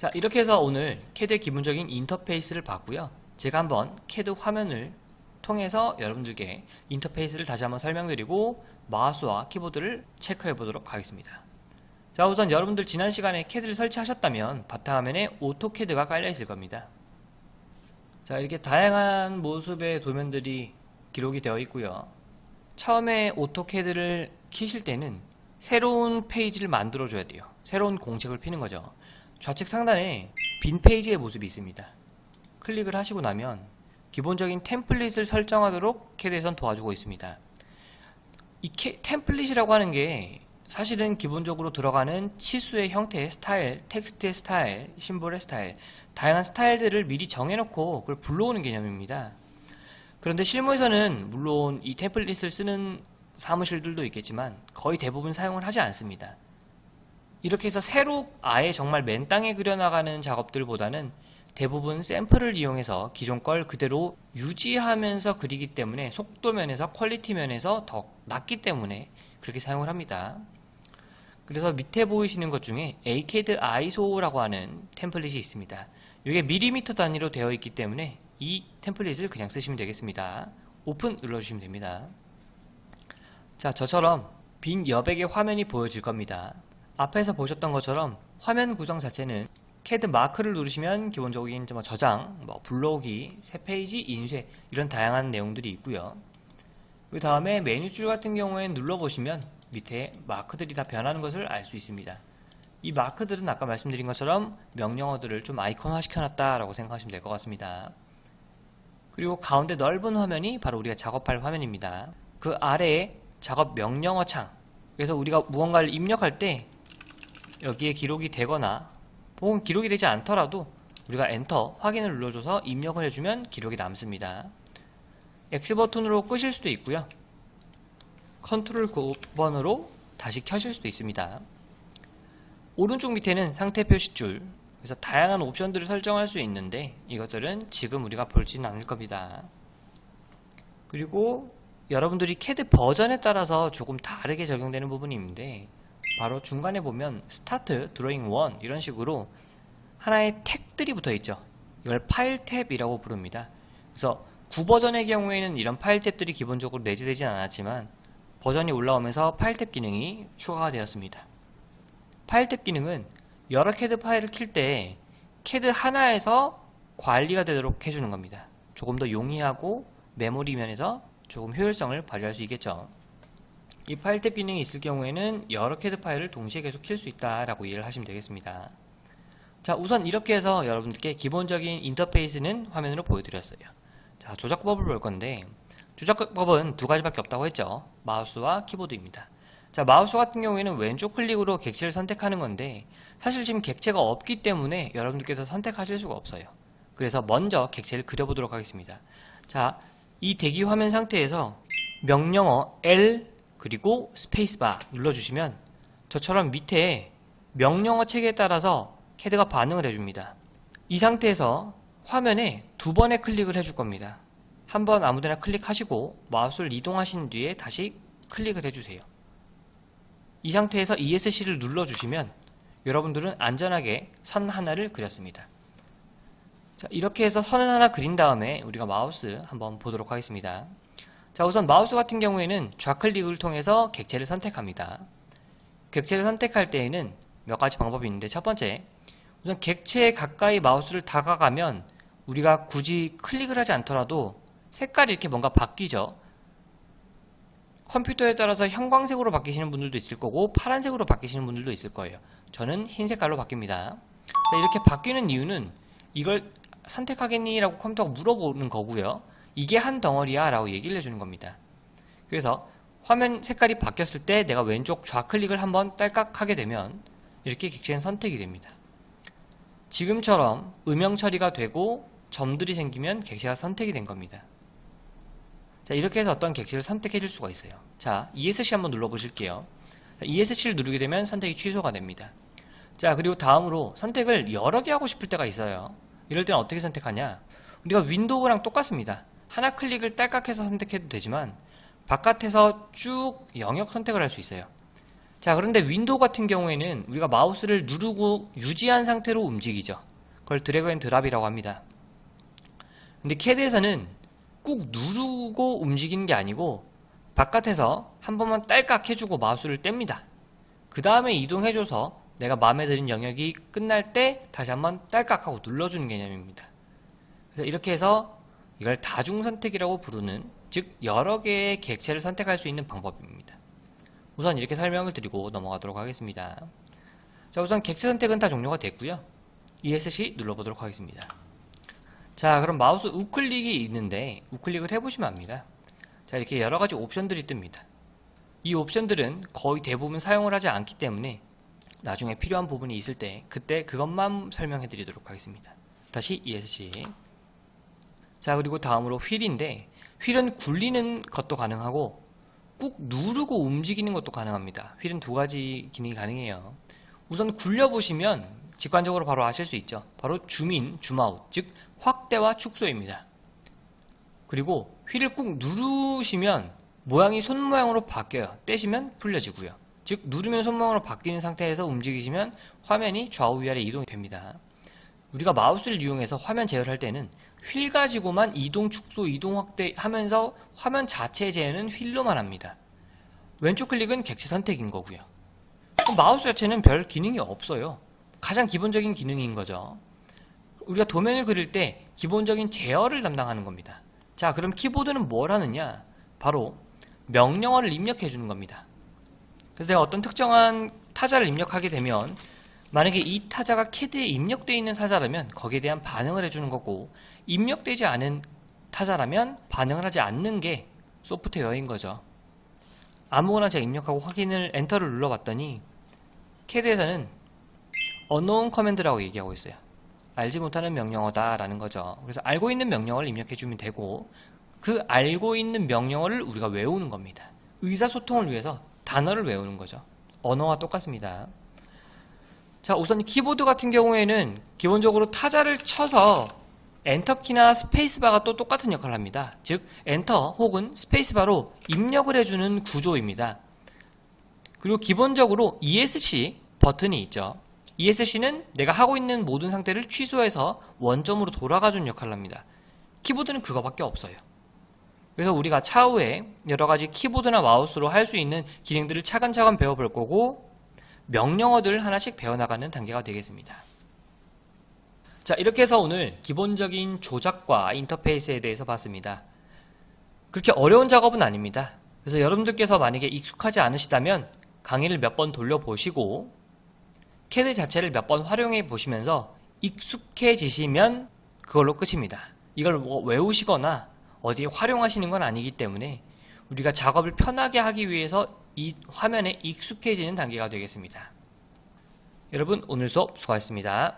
자, 이렇게 해서 오늘 CAD의 기본적인 인터페이스를 봤고요. 제가 한번 CAD 화면을 통해서 여러분들께 인터페이스를 다시 한번 설명드리고 마우스와 키보드를 체크해 보도록 하겠습니다. 자, 우선 여러분들 지난 시간에 CAD를 설치하셨다면 바탕화면에 오토캐드가 깔려 있을 겁니다. 자, 이렇게 다양한 모습의 도면들이 기록이 되어 있고요. 처음에 오토캐드를 키실 때는 새로운 페이지를 만들어 줘야 돼요. 새로운 공책을 피는 거죠. 좌측 상단에 빈 페이지의 모습이 있습니다. 클릭을 하시고 나면 기본적인 템플릿을 설정하도록 CAD에선 도와주고 있습니다. 이 템플릿이라고 하는 게 사실은 기본적으로 들어가는 치수의 형태, 스타일, 텍스트의 스타일, 심볼의 스타일, 다양한 스타일들을 미리 정해놓고 그걸 불러오는 개념입니다. 그런데 실무에서는 물론 이 템플릿을 쓰는 사무실들도 있겠지만 거의 대부분 사용을 하지 않습니다. 이렇게 해서 새로 아예 정말 맨 땅에 그려나가는 작업들보다는 대부분 샘플을 이용해서 기존 걸 그대로 유지하면서 그리기 때문에 속도 면에서 퀄리티 면에서 더 낫기 때문에 그렇게 사용을 합니다. 그래서 밑에 보이시는 것 중에 ACAD ISO라고 하는 템플릿이 있습니다. 이게 밀리미터 단위로 되어 있기 때문에 이 템플릿을 그냥 쓰시면 되겠습니다. 오픈 눌러주시면 됩니다. 자, 저처럼 빈 여백의 화면이 보여질 겁니다. 앞에서 보셨던 것처럼 화면 구성 자체는 CAD 마크를 누르시면 기본적인 저장, 불러오기, 새 페이지, 인쇄 이런 다양한 내용들이 있고요. 그 다음에 메뉴줄 같은 경우에는 눌러보시면 밑에 마크들이 다 변하는 것을 알 수 있습니다. 이 마크들은 아까 말씀드린 것처럼 명령어들을 좀 아이콘화 시켜놨다 라고 생각하시면 될 것 같습니다. 그리고 가운데 넓은 화면이 바로 우리가 작업할 화면입니다. 그 아래에 작업 명령어 창, 그래서 우리가 무언가를 입력할 때 여기에 기록이 되거나 혹은 기록이 되지 않더라도 우리가 엔터 확인을 눌러줘서 입력을 해주면 기록이 남습니다. X 버튼으로 끄실 수도 있고요. 컨트롤 9번으로 다시 켜실 수도 있습니다. 오른쪽 밑에는 상태 표시줄, 그래서 다양한 옵션들을 설정할 수 있는데 이것들은 지금 우리가 볼지는 않을 겁니다. 그리고 여러분들이 CAD 버전에 따라서 조금 다르게 적용되는 부분이 있는데 바로 중간에 보면 스타트, 드로잉 1 이런 식으로 하나의 택들이 붙어 있죠. 이걸 파일 탭이라고 부릅니다. 그래서 9버전의 경우에는 이런 파일 탭들이 기본적으로 내재되진 않았지만 버전이 올라오면서 파일 탭 기능이 추가가 되었습니다. 파일 탭 기능은 여러 CAD 파일을 킬 때 CAD 하나에서 관리가 되도록 해주는 겁니다. 조금 더 용이하고 메모리 면에서 조금 효율성을 발휘할 수 있겠죠. 이 파일 탭 기능이 있을 경우에는 여러 CAD 파일을 동시에 계속 킬 수 있다라고 이해를 하시면 되겠습니다. 자, 우선 이렇게 해서 여러분들께 기본적인 인터페이스는 화면으로 보여드렸어요. 자, 조작법을 볼 건데 조작법은 두 가지밖에 없다고 했죠. 마우스와 키보드입니다. 자, 마우스 같은 경우에는 왼쪽 클릭으로 객체를 선택하는 건데 사실 지금 객체가 없기 때문에 여러분들께서 선택하실 수가 없어요. 그래서 먼저 객체를 그려보도록 하겠습니다. 자, 이 대기 화면 상태에서 명령어 L 그리고 스페이스바 눌러주시면 저처럼 밑에 명령어 체계에 따라서 CAD가 반응을 해줍니다. 이 상태에서 화면에 두 번의 클릭을 해줄 겁니다. 한번 아무데나 클릭하시고 마우스를 이동하신 뒤에 다시 클릭을 해주세요. 이 상태에서 ESC를 눌러주시면 여러분들은 안전하게 선 하나를 그렸습니다. 자, 이렇게 해서 선을 하나 그린 다음에 우리가 마우스 한번 보도록 하겠습니다. 자, 우선 마우스 같은 경우에는 좌클릭을 통해서 객체를 선택합니다. 객체를 선택할 때에는 몇 가지 방법이 있는데 첫 번째, 우선 객체에 가까이 마우스를 다가가면 우리가 굳이 클릭을 하지 않더라도 색깔이 이렇게 뭔가 바뀌죠. 컴퓨터에 따라서 형광색으로 바뀌시는 분들도 있을 거고 파란색으로 바뀌시는 분들도 있을 거예요. 저는 흰 색깔로 바뀝니다. 이렇게 바뀌는 이유는 이걸 선택하겠니? 라고 컴퓨터가 물어보는 거고요. 이게 한 덩어리야 라고 얘기를 해주는 겁니다. 그래서 화면 색깔이 바뀌었을 때 내가 왼쪽 좌클릭을 한번 딸깍 하게 되면 이렇게 객체는 선택이 됩니다. 지금처럼 음영 처리가 되고 점들이 생기면 객체가 선택이 된 겁니다. 자, 이렇게 해서 어떤 객체를 선택해 줄 수가 있어요. 자, ESC 한번 눌러 보실게요. ESC를 누르게 되면 선택이 취소가 됩니다. 자, 그리고 다음으로 선택을 여러 개 하고 싶을 때가 있어요. 이럴 때는 어떻게 선택하냐? 우리가 윈도우랑 똑같습니다. 하나 클릭을 딸깍해서 선택해도 되지만 바깥에서 쭉 영역 선택을 할 수 있어요. 자, 그런데 윈도우 같은 경우에는 우리가 마우스를 누르고 유지한 상태로 움직이죠. 그걸 드래그 앤 드랍이라고 합니다. 근데 캐드에서는 꾹 누르고 움직이는 게 아니고 바깥에서 한 번만 딸깍 해주고 마우스를 뗍니다. 그 다음에 이동해줘서 내가 마음에 드는 영역이 끝날 때 다시 한번 딸깍 하고 눌러주는 개념입니다. 그래서 이렇게 해서 이걸 다중선택이라고 부르는, 즉 여러 개의 객체를 선택할 수 있는 방법입니다. 우선 이렇게 설명을 드리고 넘어가도록 하겠습니다. 자, 우선 객체 선택은 다 종료가 됐고요. ESC 눌러보도록 하겠습니다. 자, 그럼 마우스 우클릭이 있는데 우클릭을 해보시면 압니다. 자, 이렇게 여러가지 옵션들이 뜹니다. 이 옵션들은 거의 대부분 사용을 하지 않기 때문에 나중에 필요한 부분이 있을 때 그때 그것만 설명해 드리도록 하겠습니다. 다시 ESC. 자, 그리고 다음으로 휠인데 휠은 굴리는 것도 가능하고 꾹 누르고 움직이는 것도 가능합니다. 휠은 두 가지 기능이 가능해요. 우선 굴려보시면 직관적으로 바로 아실 수 있죠. 바로 줌인, 줌아웃, 즉 확대와 축소입니다. 그리고 휠을 꾹 누르시면 모양이 손 모양으로 바뀌어요. 떼시면 풀려지고요. 즉 누르면 손 모양으로 바뀌는 상태에서 움직이시면 화면이 좌우 위아래 이동이 됩니다. 우리가 마우스를 이용해서 화면 제어를 할 때는 휠 가지고만 이동, 축소, 이동, 확대 하면서 화면 자체 제어는 휠로만 합니다. 왼쪽 클릭은 객체 선택인 거고요. 마우스 자체는 별 기능이 없어요. 가장 기본적인 기능인 거죠. 우리가 도면을 그릴 때 기본적인 제어를 담당하는 겁니다. 자, 그럼 키보드는 뭘 하느냐? 바로 명령어를 입력해 주는 겁니다. 그래서 내가 어떤 특정한 타자를 입력하게 되면 만약에 이 타자가 캐드에 입력되어 있는 타자라면 거기에 대한 반응을 해주는 거고, 입력되지 않은 타자라면 반응을 하지 않는 게 소프트웨어인 거죠. 아무거나 제가 입력하고 확인을 엔터를 눌러봤더니 캐드에서는 unknown command라고 얘기하고 있어요. 알지 못하는 명령어다 라는 거죠. 그래서 알고 있는 명령어를 입력해 주면 되고, 그 알고 있는 명령어를 우리가 외우는 겁니다. 의사소통을 위해서 단어를 외우는 거죠. 언어와 똑같습니다. 자, 우선 키보드 같은 경우에는 기본적으로 타자를 쳐서 엔터키나 스페이스바가 또 똑같은 역할을 합니다. 즉 엔터 혹은 스페이스바로 입력을 해주는 구조입니다. 그리고 기본적으로 ESC 버튼이 있죠. ESC는 내가 하고 있는 모든 상태를 취소해서 원점으로 돌아가주는 역할을 합니다. 키보드는 그거밖에 없어요. 그래서 우리가 차후에 여러가지 키보드나 마우스로 할 수 있는 기능들을 차근차근 배워볼 거고, 명령어들 하나씩 배워나가는 단계가 되겠습니다. 자, 이렇게 해서 오늘 기본적인 조작과 인터페이스에 대해서 봤습니다. 그렇게 어려운 작업은 아닙니다. 그래서 여러분들께서 만약에 익숙하지 않으시다면 강의를 몇 번 돌려보시고 캐드 자체를 몇 번 활용해 보시면서 익숙해지시면 그걸로 끝입니다. 이걸 뭐 외우시거나 어디에 활용하시는 건 아니기 때문에 우리가 작업을 편하게 하기 위해서 이 화면에 익숙해지는 단계가 되겠습니다. 여러분, 오늘 수업 수고하셨습니다.